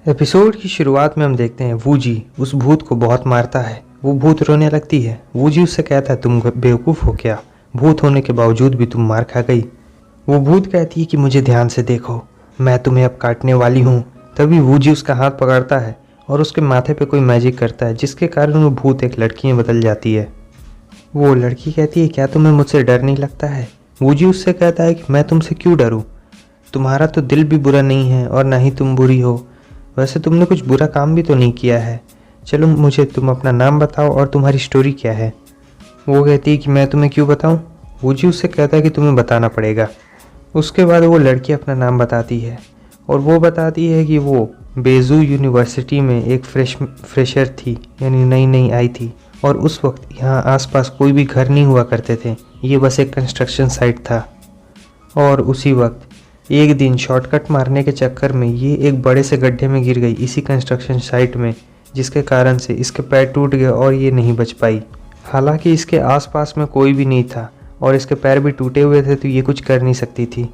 Episode की शुरुआत में हम देखते हैं वूजी उस भूत को बहुत मारता है। वो भूत रोने लगती है। वूजी उससे कहता है तुम बेवकूफ़ हो क्या, भूत होने के बावजूद भी तुम मार खा गई। वो भूत कहती है कि मुझे ध्यान से देखो, मैं तुम्हें अब काटने वाली हूँ। तभी वूजी उसका हाथ पकड़ता है और उसके माथे पे कोई मैजिक करता है जिसके कारण वो भूत एक लड़की में बदल जाती है। वो लड़की कहती है क्या तुम्हें मुझसे डर नहीं लगता है। वूजी उससे कहता है कि मैं तुमसे क्यों डरूं, तुम्हारा तो दिल भी बुरा नहीं है और ना ही तुम बुरी हो। वैसे तुमने कुछ बुरा काम भी तो नहीं किया है। चलो मुझे तुम अपना नाम बताओ और तुम्हारी स्टोरी क्या है। वो कहती है कि मैं तुम्हें क्यों बताऊं। वूजी उससे कहता है कि तुम्हें बताना पड़ेगा। उसके बाद वो लड़की अपना नाम बताती है और वो बताती है कि वो बेजू यूनिवर्सिटी में एक फ्रेशर थी, यानी नई नई आई थी और उस वक्त यहाँ आसपास कोई भी घर नहीं हुआ करते थे, ये बस एक कंस्ट्रक्शन साइट था। और उसी वक्त एक दिन शॉर्टकट मारने के चक्कर में ये एक बड़े से गड्ढे में गिर गई इसी कंस्ट्रक्शन साइट में, जिसके कारण से इसके पैर टूट गए और ये नहीं बच पाई। हालांकि इसके आसपास में कोई भी नहीं था और इसके पैर भी टूटे हुए थे तो ये कुछ कर नहीं सकती थी।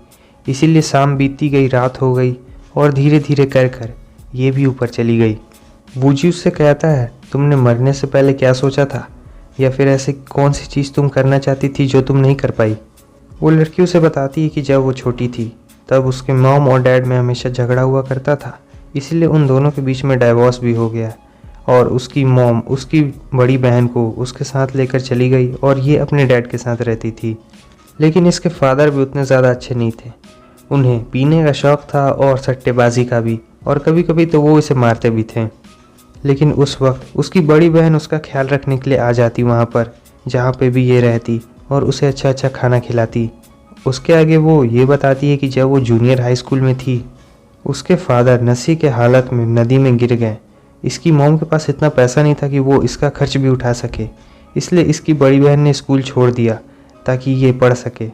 इसीलिए शाम बीतती गई, रात हो गई और धीरे धीरे कर कर ये भी ऊपर चली गई। वूजी उससे कहता है तुमने मरने से पहले क्या सोचा था, या फिर ऐसे कौन सी चीज़ तुम करना चाहती थी जो तुम नहीं कर पाई। वो लड़की उसे बताती है कि जब वो छोटी थी तब उसके मॉम और डैड में हमेशा झगड़ा हुआ करता था, इसीलिए उन दोनों के बीच में डाइवोर्स भी हो गया और उसकी मॉम उसकी बड़ी बहन को उसके साथ लेकर चली गई और ये अपने डैड के साथ रहती थी। लेकिन इसके फादर भी उतने ज़्यादा अच्छे नहीं थे, उन्हें पीने का शौक़ था और सट्टेबाजी का भी, और कभी कभी तो वो इसे मारते भी थे। लेकिन उस वक्त उसकी बड़ी बहन उसका ख्याल रखने के लिए आ जाती वहाँ पर जहाँ पे भी ये रहती और उसे अच्छा अच्छा खाना खिलाती। उसके आगे वो ये बताती है कि जब वो जूनियर हाई स्कूल में थी उसके फादर नशे के हालत में नदी में गिर गए। इसकी मॉम के पास इतना पैसा नहीं था कि वो इसका खर्च भी उठा सके, इसलिए इसकी बड़ी बहन ने स्कूल छोड़ दिया ताकि ये पढ़ सके।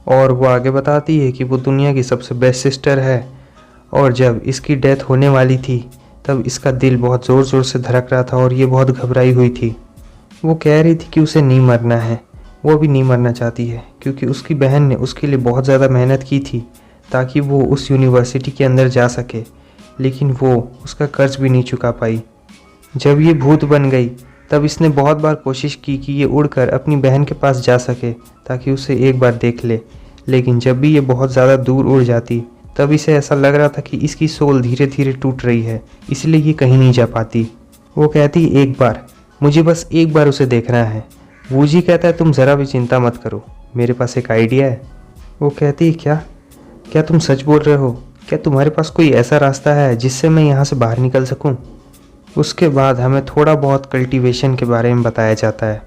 और वो आगे बताती है कि वो दुनिया की सबसे बेस्ट सिस्टर है और जब इसकी डेथ होने वाली थी तब इसका दिल बहुत ज़ोर ज़ोर से धड़क रहा था और ये बहुत घबराई हुई थी। वो कह रही थी कि उसे नहीं मरना है, वो भी नहीं मरना चाहती है क्योंकि उसकी बहन ने उसके लिए बहुत ज़्यादा मेहनत की थी ताकि वो उस यूनिवर्सिटी के अंदर जा सके, लेकिन वो उसका कर्ज भी नहीं चुका पाई। जब ये भूत बन गई तब इसने बहुत बार कोशिश की कि ये उड़कर अपनी बहन के पास जा सके ताकि उसे एक बार देख ले, लेकिन जब भी ये बहुत ज़्यादा दूर उड़ जाती तब इसे ऐसा लग रहा था कि इसकी सोल धीरे धीरे टूट रही है, इसलिए ये कहीं नहीं जा पाती। वो कहती एक बार, मुझे बस एक बार उसे देखना है। वूजी कहता है तुम ज़रा भी चिंता मत करो, मेरे पास एक आइडिया है। वो कहती है क्या तुम सच बोल रहे हो, क्या तुम्हारे पास कोई ऐसा रास्ता है जिससे मैं यहाँ से बाहर निकल सकूँ। उसके बाद हमें थोड़ा बहुत कल्टीवेशन के बारे में बताया जाता है।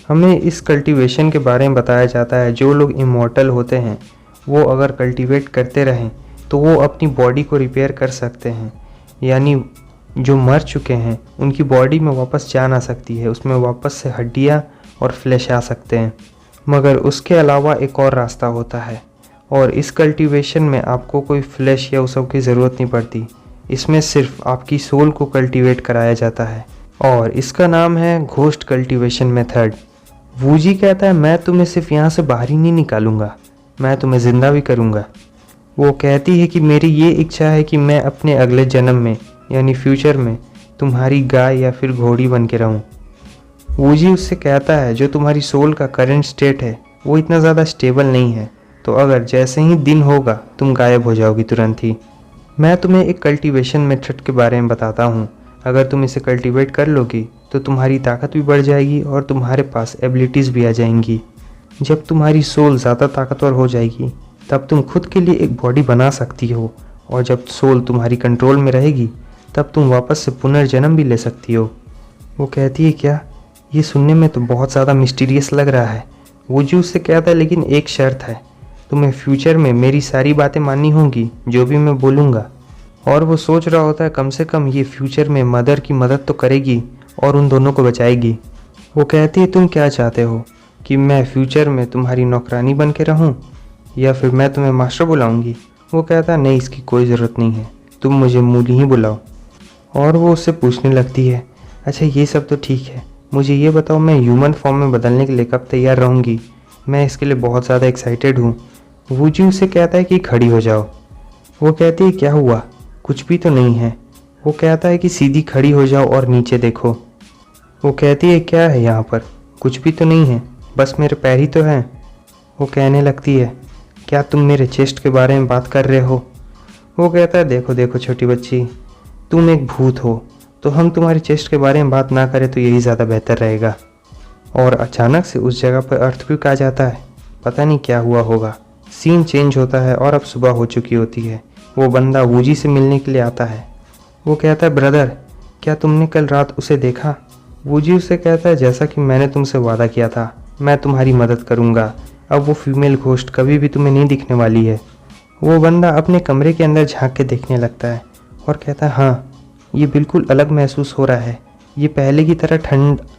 हमें इस कल्टीवेशन के बारे में बताया जाता है जो लोग इमॉर्टल होते हैं वो अगर कल्टीवेट करते रहें तो वो अपनी बॉडी को रिपेयर कर सकते हैं, यानी जो मर चुके हैं उनकी बॉडी में वापस जान आ सकती है, उसमें वापस से हड्डियाँ और फ्लैश आ सकते हैं। मगर उसके अलावा एक और रास्ता होता है और इस कल्टीवेशन में आपको कोई फ्लैश या उस सब की ज़रूरत नहीं पड़ती, इसमें सिर्फ आपकी सोल को कल्टीवेट कराया जाता है और इसका नाम है घोस्ट कल्टीवेशन मेथड। वूजी कहता है मैं तुम्हें सिर्फ यहाँ से बाहर ही नहीं निकालूंगा, मैं तुम्हें ज़िंदा भी करूँगा। वो कहती है कि मेरी ये इच्छा है कि मैं अपने अगले जन्म में यानी फ्यूचर में तुम्हारी गाय या फिर घोड़ी बन के रहूँ। वूजी उससे कहता है जो तुम्हारी सोल का करंट स्टेट है वो इतना ज़्यादा स्टेबल नहीं है, तो अगर जैसे ही दिन होगा तुम गायब हो जाओगी तुरंत ही। मैं तुम्हें एक कल्टीवेशन मेथड के बारे में बताता हूँ, अगर तुम इसे कल्टीवेट कर लोगी तो तुम्हारी ताकत भी बढ़ जाएगी और तुम्हारे पास एबिलिटीज़ भी आ जाएंगी। जब तुम्हारी सोल ज़्यादा ताकतवर हो जाएगी तब तुम खुद के लिए एक बॉडी बना सकती हो और जब सोल तुम्हारी कंट्रोल में रहेगी तब तुम वापस से पुनर्जन्म भी ले सकती हो। वो कहती है क्या, ये सुनने में तो बहुत ज़्यादा मिस्टीरियस लग रहा है। वूजी उससे कहता है लेकिन एक शर्त है, तुम्हें फ्यूचर में मेरी सारी बातें माननी होंगी जो भी मैं बोलूँगा। और वो सोच रहा होता है कम से कम ये फ्यूचर में मदर की मदद तो करेगी और उन दोनों को बचाएगी। वो कहती है तुम क्या चाहते हो कि मैं फ्यूचर में तुम्हारी नौकरानी बन के रहूँ या फिर मैं तुम्हें मास्टर बुलाऊँगी। वो कहता है नहीं, इसकी कोई ज़रूरत नहीं है, तुम मुझे मूली ही बुलाओ। और वो उससे पूछने लगती है अच्छा ये सब तो ठीक है, मुझे ये बताओ मैं ह्यूमन फॉर्म में बदलने के लिए कब तैयार रहूँगी, मैं इसके लिए बहुत ज़्यादा एक्साइटेड हूँ। वूजी उससे कहता है कि खड़ी हो जाओ। वो कहती है क्या हुआ, कुछ भी तो नहीं है, वो कहता है कि सीधी खड़ी हो जाओ और नीचे देखो। वो कहती है क्या है यहाँ पर, कुछ भी तो नहीं है, बस मेरे पैर ही तो हैं। वो कहने लगती है क्या तुम मेरे चेस्ट के बारे में बात कर रहे हो। वो कहता है देखो देखो छोटी बच्ची, तुम एक भूत हो, तो हम तुम्हारे चेस्ट के बारे में बात ना करें तो यही ज़्यादा बेहतर रहेगा। और अचानक से उस जगह पर अर्थक्वेक आ जाता है। पता नहीं क्या हुआ होगा। सीन चेंज होता है और अब सुबह हो चुकी होती है। वो बंदा वूजी से मिलने के लिए आता है। वो कहता है ब्रदर, क्या तुमने कल रात उसे देखा। वूजी उससे कहता है जैसा कि मैंने तुमसे वादा किया था, मैं तुम्हारी मदद करूँगा। अब वो फीमेल घोस्ट कभी भी तुम्हें नहीं दिखने वाली है। वो बंदा अपने कमरे के अंदर झांक के देखने लगता है और कहता है हाँ, ये बिल्कुल अलग महसूस हो रहा है। ये पहले की तरह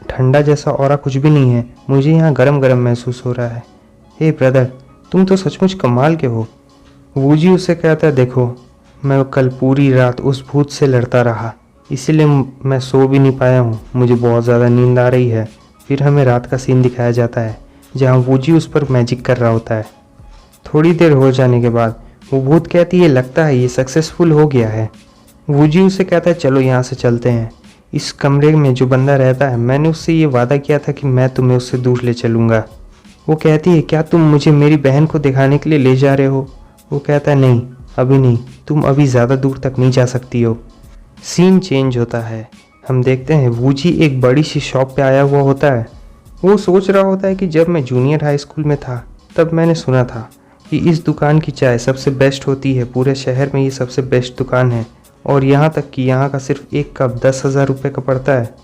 ठंडा जैसा और कुछ भी नहीं है, मुझे यहाँ गरम गरम महसूस हो रहा है। हे ब्रदर, तुम तो सचमुच कमाल के हो। वूजी उससे कहता है देखो, मैं कल पूरी रात उस भूत से लड़ता रहा, इसीलिए मैं सो भी नहीं पाया हूँ, मुझे बहुत ज़्यादा नींद आ रही है। फिर हमें रात का सीन दिखाया जाता है जहाँ वूजी उस पर मैजिक कर रहा होता है। थोड़ी देर हो जाने के बाद वो भूत कहती है लगता है ये सक्सेसफुल हो गया है। वूजी उसे कहता है चलो यहाँ से चलते हैं। इस कमरे में जो बंदा रहता है, मैंने उससे ये वादा किया था कि मैं तुम्हें उससे दूर ले चलूँगा। वो कहती है क्या तुम मुझे मेरी बहन को दिखाने के लिए ले जा रहे हो। वो कहता है नहीं, अभी नहीं, तुम अभी ज़्यादा दूर तक नहीं जा सकती हो। सीन चेंज होता है। हम देखते हैं वूजी एक बड़ी सी शॉप पे आया हुआ होता है। वो सोच रहा होता है कि जब मैं जूनियर हाई स्कूल में था तब मैंने सुना था कि इस दुकान की चाय सबसे बेस्ट होती है, पूरे शहर में ये सबसे बेस्ट दुकान है, और यहाँ तक कि यहाँ का सिर्फ एक कप 10,000 रुपये का पड़ता है।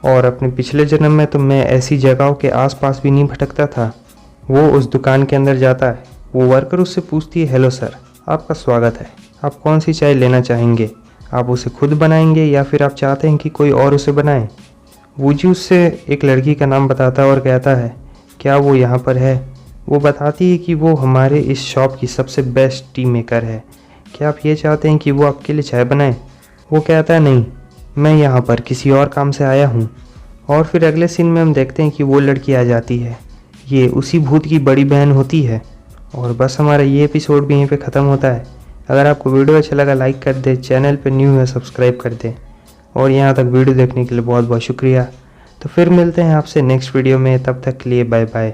और अपने पिछले जन्म में तो मैं ऐसी जगहों के आसपास भी नहीं भटकता था। वो उस दुकान के अंदर जाता है। वो वर्कर उससे पूछती है हेलो सर, आपका स्वागत है, आप कौन सी चाय लेना चाहेंगे, आप उसे खुद बनाएंगे या फिर आप चाहते हैं कि कोई और उसे बनाए। वूजी उससे एक लड़की का नाम बताता है और कहता है क्या वो यहाँ पर है। वो बताती है कि वो हमारे इस शॉप की सबसे बेस्ट टी मेकर है, क्या आप ये चाहते हैं कि वो आपके लिए चाय बनाए। वो कहता है नहीं, मैं यहाँ पर किसी और काम से आया हूँ। और फिर अगले सीन में हम देखते हैं कि वो लड़की आ जाती है, ये उसी भूत की बड़ी बहन होती है। और बस हमारा ये एपिसोड भी यहीं पे ख़त्म होता है। अगर आपको वीडियो अच्छा लगा लाइक कर दे, चैनल पे न्यू है सब्सक्राइब कर दे, और यहाँ तक वीडियो देखने के लिए बहुत बहुत शुक्रिया। तो फिर मिलते हैं आपसे नेक्स्ट वीडियो में, तब तक के लिए बाय बाय।